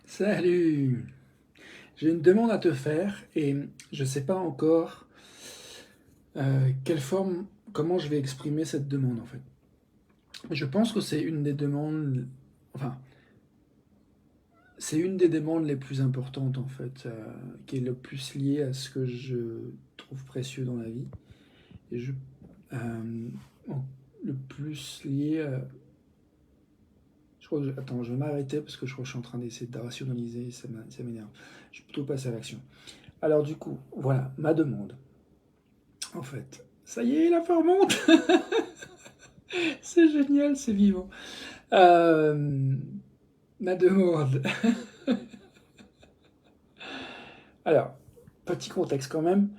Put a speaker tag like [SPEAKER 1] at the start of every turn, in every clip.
[SPEAKER 1] Salut! J'ai une demande à te faire et je ne sais pas encore quelle forme, comment je vais exprimer cette demande en fait. Je pense que c'est une des demandes, enfin, c'est une des demandes les plus importantes en fait, qui est le plus liée à ce que je trouve précieux dans la vie. Et euh, le plus lié à... Attends, je vais m'arrêter parce que je crois que je suis en train d'essayer de rationaliser, ça m'énerve. Je vais plutôt passer à l'action. Alors du coup, voilà, ma demande. En fait, ça y est, la forme monte. C'est génial, c'est vivant. Euh, Ma demande. Alors, petit contexte quand même.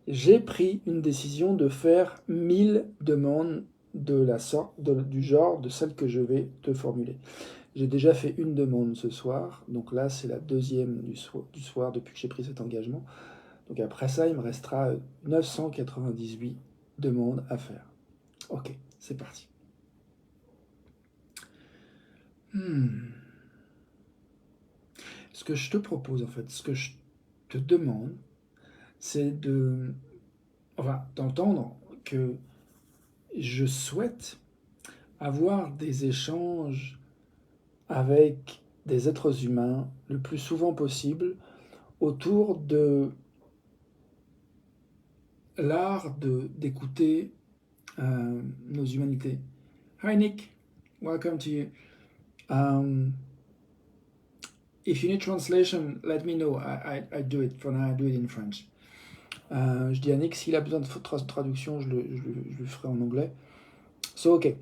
[SPEAKER 1] J'ai pris une décision de faire 1000 demandes de la sorte, du genre de celle que je vais te formuler. J'ai déjà fait une demande ce soir, donc là c'est la deuxième du soir depuis que j'ai pris cet engagement. Donc après ça, il me restera 998 demandes à faire. Ok, c'est parti. Hmm. Ce que je te propose, en fait, ce que je te demande, c'est d'entendre que je souhaite avoir des échanges avec des êtres humains le plus souvent possible autour de l'art d'écouter nos humanités. Hi Nick, welcome to you. Um, if you need translation, let me know. I do it. For now, I do it in French. Je dis à Nick, s'il a besoin de traduction, je le ferai en anglais. So, ok.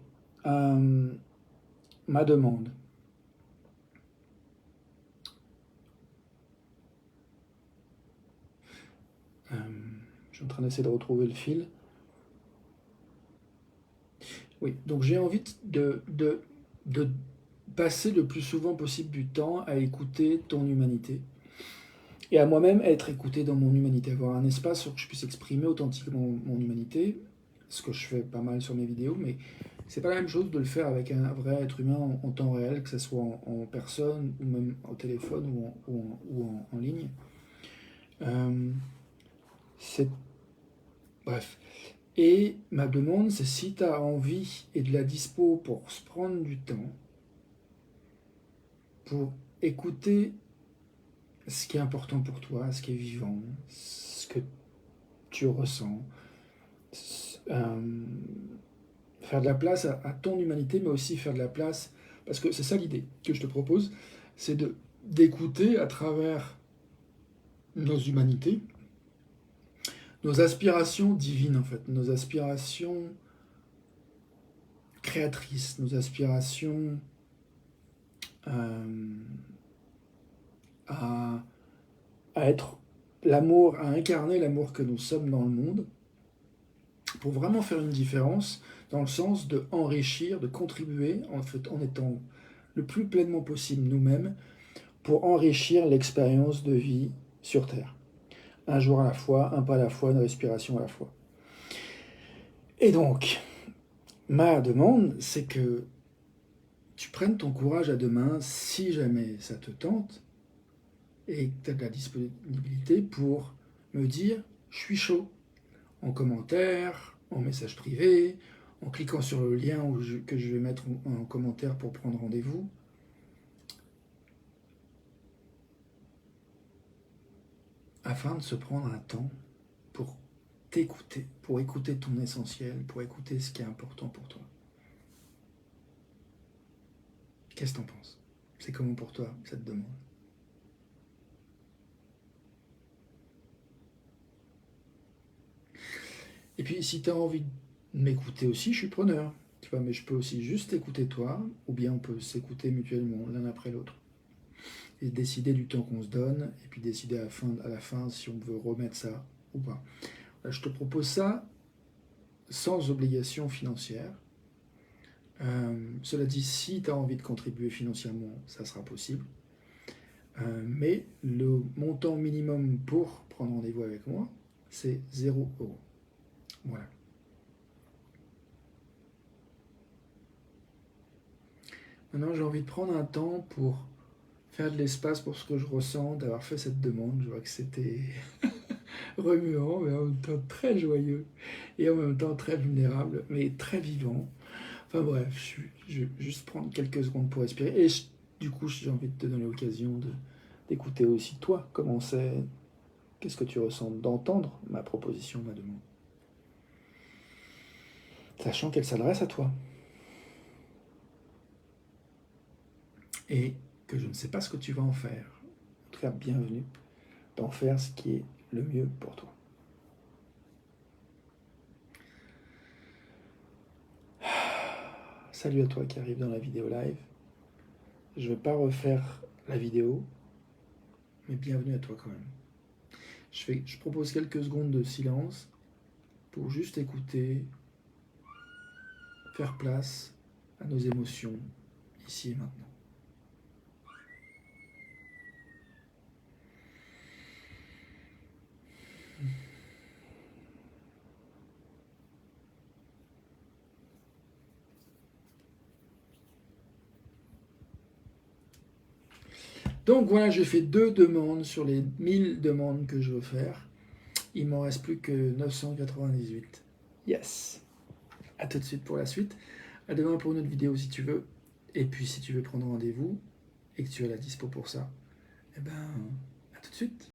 [SPEAKER 1] Ma demande. Euh, je suis en train d'essayer de retrouver le fil. Oui, donc j'ai envie de passer le plus souvent possible du temps à écouter ton humanité et à moi-même être écouté dans mon humanité, avoir un espace où je puisse exprimer authentiquement mon humanité, ce que je fais pas mal sur mes vidéos, mais c'est pas la même chose de le faire avec un vrai être humain en temps réel, que ce soit en personne ou même au téléphone ou en ligne. Euh, c'est Bref. Et ma demande, c'est si tu as envie et de la dispo pour se prendre du temps, pour écouter ce qui est important pour toi, ce qui est vivant, ce que tu ressens, euh, faire de la place à ton humanité, mais aussi faire de la place, parce que c'est ça l'idée que je te propose, c'est d'écouter à travers nos humanités, nos aspirations divines en fait, nos aspirations créatrices, nos aspirations euh, à, à être l'amour, à incarner l'amour que nous sommes dans le monde, pour vraiment faire une différence dans le sens de enrichir, de contribuer en fait en étant le plus pleinement possible nous-mêmes pour enrichir l'expérience de vie sur Terre. Un jour à la fois, un pas à la fois, une respiration à la fois. Et donc, ma demande, c'est que tu prennes ton courage à deux mains si jamais ça te tente et que tu as de la disponibilité pour me dire je suis chaud en commentaire, en message privé, en cliquant sur le lien que je vais mettre en commentaire pour prendre rendez-vous, afin de se prendre un temps pour t'écouter, pour écouter ton essentiel, pour écouter ce qui est important pour toi. Qu'est-ce que t'en penses? C'est comment pour toi cette demande? Et puis si tu as envie de m'écouter aussi, je suis preneur. Tu vois, mais je peux aussi juste écouter toi, ou bien on peut s'écouter mutuellement l'un après l'autre. Et décider du temps qu'on se donne, et puis décider à la fin si on veut remettre ça ou pas. Je te propose ça sans obligation financière. Cela dit, si tu as envie de contribuer financièrement, ça sera possible. Mais le montant minimum pour prendre rendez-vous avec moi, c'est 0 €. Voilà. Maintenant, j'ai envie de prendre un temps pour faire de l'espace pour ce que je ressens, d'avoir fait cette demande. Je vois que c'était remuant, mais en même temps très joyeux, et en même temps très vulnérable, mais très vivant. Enfin bref, je vais juste prendre quelques secondes pour respirer. Et du coup, j'ai envie de te donner l'occasion d'écouter aussi toi, comment c'est, qu'est-ce que tu ressens d'entendre ma proposition, ma demande. Sachant qu'elle s'adresse à toi. Et que je ne sais pas ce que tu vas en faire. En tout cas, bienvenue d'en faire ce qui est le mieux pour toi. Salut à toi qui arrive dans la vidéo live. Je ne vais pas refaire la vidéo, mais bienvenue à toi quand même. Je propose quelques secondes de silence pour juste écouter, faire place à nos émotions ici et maintenant. Donc voilà, j'ai fait 2 demandes sur les 1000 demandes que je veux faire. Il m'en reste plus que 998. Yes. À tout de suite pour la suite. À demain pour une autre vidéo si tu veux. Et puis si tu veux prendre rendez-vous et que tu as la dispo pour ça, eh ben, à tout de suite.